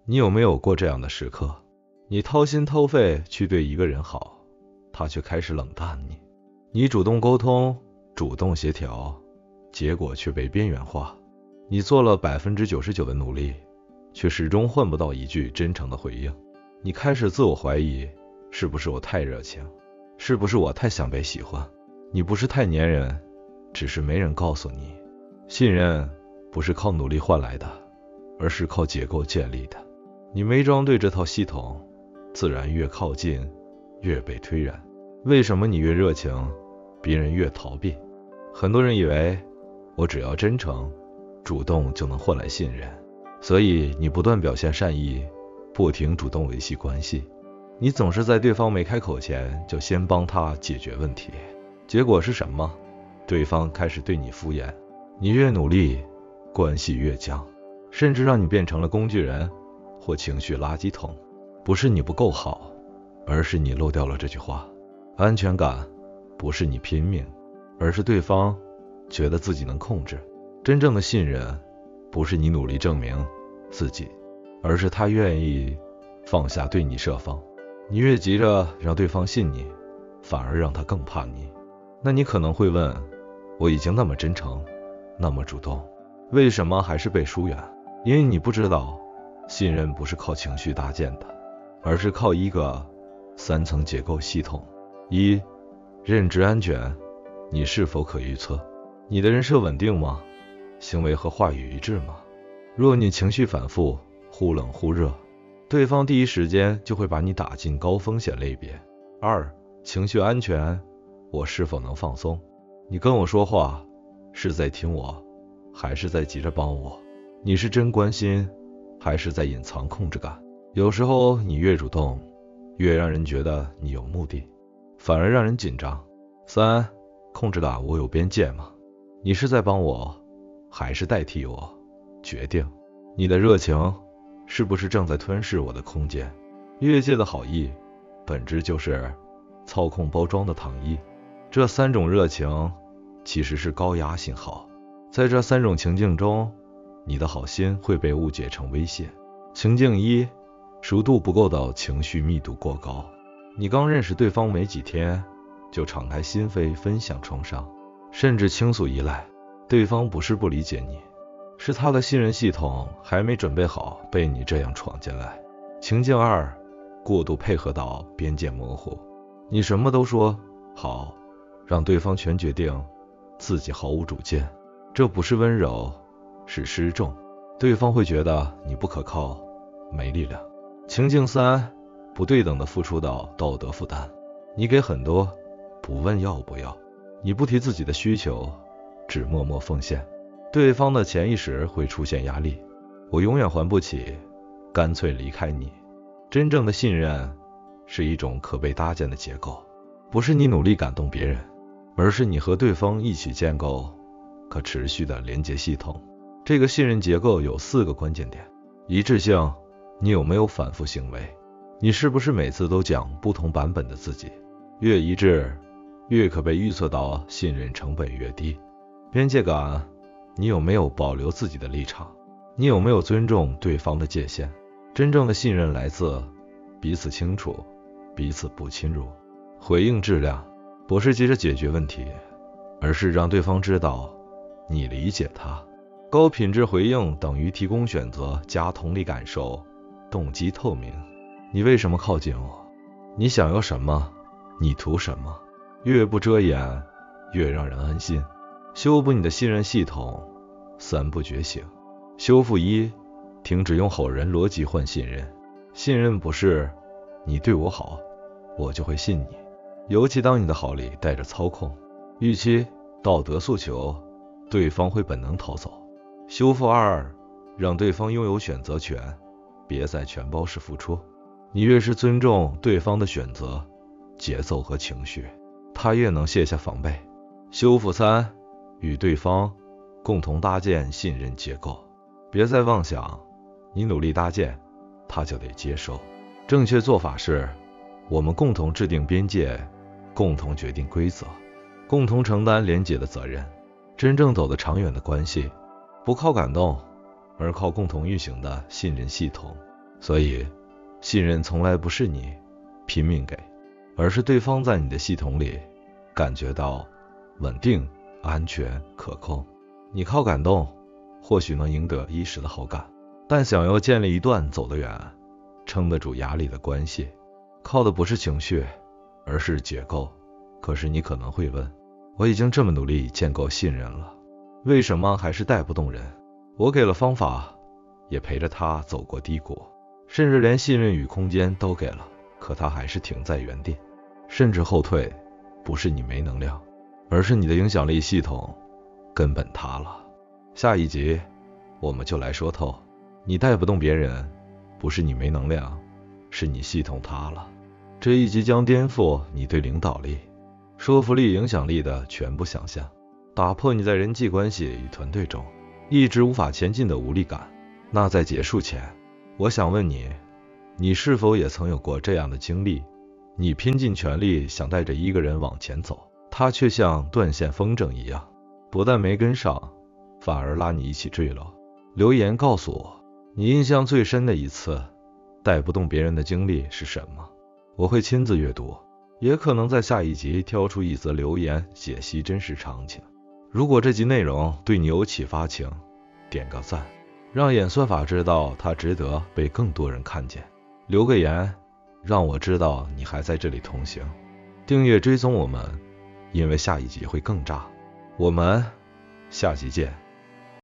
你有没有过这样的时刻？你掏心掏肺去对一个人好，他却开始冷淡你。你主动沟通，主动协调，结果却被边缘化。你做了99%的努力，却始终换不到一句真诚的回应。你开始自我怀疑，是不是我太热情？是不是我太想被喜欢？你不是太粘人，只是没人告诉你，信任不是靠努力换来的，而是靠结构建立的。你没装对这套系统，自然越靠近越被推然。为什么你越热情，别人越逃避？很多人以为我只要真诚主动就能换来信任，所以你不断表现善意，不停主动维系关系。你总是在对方没开口前就先帮他解决问题，结果是什么？对方开始对你敷衍。你越努力，关系越僵，甚至让你变成了工具人或情绪垃圾桶。不是你不够好，而是你漏掉了这句话。安全感不是你拼命，而是对方觉得自己能控制。真正的信任不是你努力证明自己，而是他愿意放下对你设防。你越急着让对方信你，反而让他更怕你。那你可能会问，我已经那么真诚，那么主动，为什么还是被疏远？因为你不知道，信任不是靠情绪搭建的，而是靠一个3层结构系统。一、认知安全，你是否可预测？你的人设稳定吗？行为和话语一致吗？若你情绪反复，忽冷忽热，对方第一时间就会把你打进高风险类别。2、情绪安全，我是否能放松？你跟我说话，是在听我，还是在急着帮我？你是真关心，还是在隐藏控制感？有时候你越主动，越让人觉得你有目的，反而让人紧张。3、控制感，我有边界吗？你是在帮我，还是代替我决定？你的热情是不是正在吞噬我的空间？越界的好意，本质就是操控包装的糖衣。这3种热情其实是高压信号，在这3种情境中，你的好心会被误解成威胁。情境1，熟度不够到情绪密度过高。你刚认识对方没几天，就敞开心扉分享创伤，甚至倾诉依赖。对方不是不理解你，是他的信任系统还没准备好被你这样闯进来。情境2，过度配合到边界模糊。你什么都说好，让对方全决定，自己毫无主见。这不是温柔，是失重。对方会觉得你不可靠，没力量。情境3，不对等的付出到道德负担。你给很多，不问要不要，你不提自己的需求，只默默奉献。对方的潜意识会出现压力，我永远还不起，干脆离开你。真正的信任是一种可被搭建的结构，不是你努力感动别人，而是你和对方一起建构可持续的连接系统。这个信任结构有4个关键点。一致性，你有没有反复行为？你是不是每次都讲不同版本的自己？越一致，越可被预测到信任成本越低。边界感，你有没有保留自己的立场？你有没有尊重对方的界限？真正的信任来自彼此清楚，彼此不侵入。回应质量，不是急着解决问题，而是让对方知道你理解他。高品质回应等于提供选择加同理感受，动机透明。你为什么靠近我？你想要什么？你图什么？越不遮掩，越让人安心。修补你的信任系统，3步觉醒。修复1，停止用吼人逻辑换信任。信任不是你对我好，我就会信你，尤其当你的好里带着操控、预期、道德诉求，对方会本能逃走。修复2，让对方拥有选择权，别再全包式付出。你越是尊重对方的选择、节奏和情绪，他越能卸下防备。修复3，与对方共同搭建信任结构，别再妄想你努力搭建，他就得接受。正确做法是，我们共同制定边界，共同决定规则，共同承担连结的责任。真正走得长远的关系，不靠感动，而靠共同运行的信任系统。所以，信任从来不是你拼命给，而是对方在你的系统里感觉到稳定、安全、可控。你靠感动，或许能赢得一时的好感，但想要建立一段走得远、撑得住压力的关系，靠的不是情绪，而是结构。可是你可能会问，我已经这么努力建构信任了，为什么还是带不动人？我给了方法，也陪着他走过低谷，甚至连信任与空间都给了，可他还是停在原地，甚至后退。不是你没能量，而是你的影响力系统根本塌了。下一集我们就来说透，你带不动别人，不是你没能量，是你系统塌了。这一集将颠覆你对领导力、说服力、影响力的全部想象，打破你在人际关系与团队中一直无法前进的无力感。那在结束前，我想问你，你是否也曾有过这样的经历？你拼尽全力想带着一个人往前走，他却像断线风筝一样，不但没跟上，反而拉你一起坠落。留言告诉我，你印象最深的一次带不动别人的经历是什么？我会亲自阅读，也可能在下一集挑出一则留言解析真实场景。如果这集内容对你有启发，请点个赞，让演算法知道它值得被更多人看见。留个言，让我知道你还在这里同行。订阅追踪我们，因为下一集会更炸。我们下集见。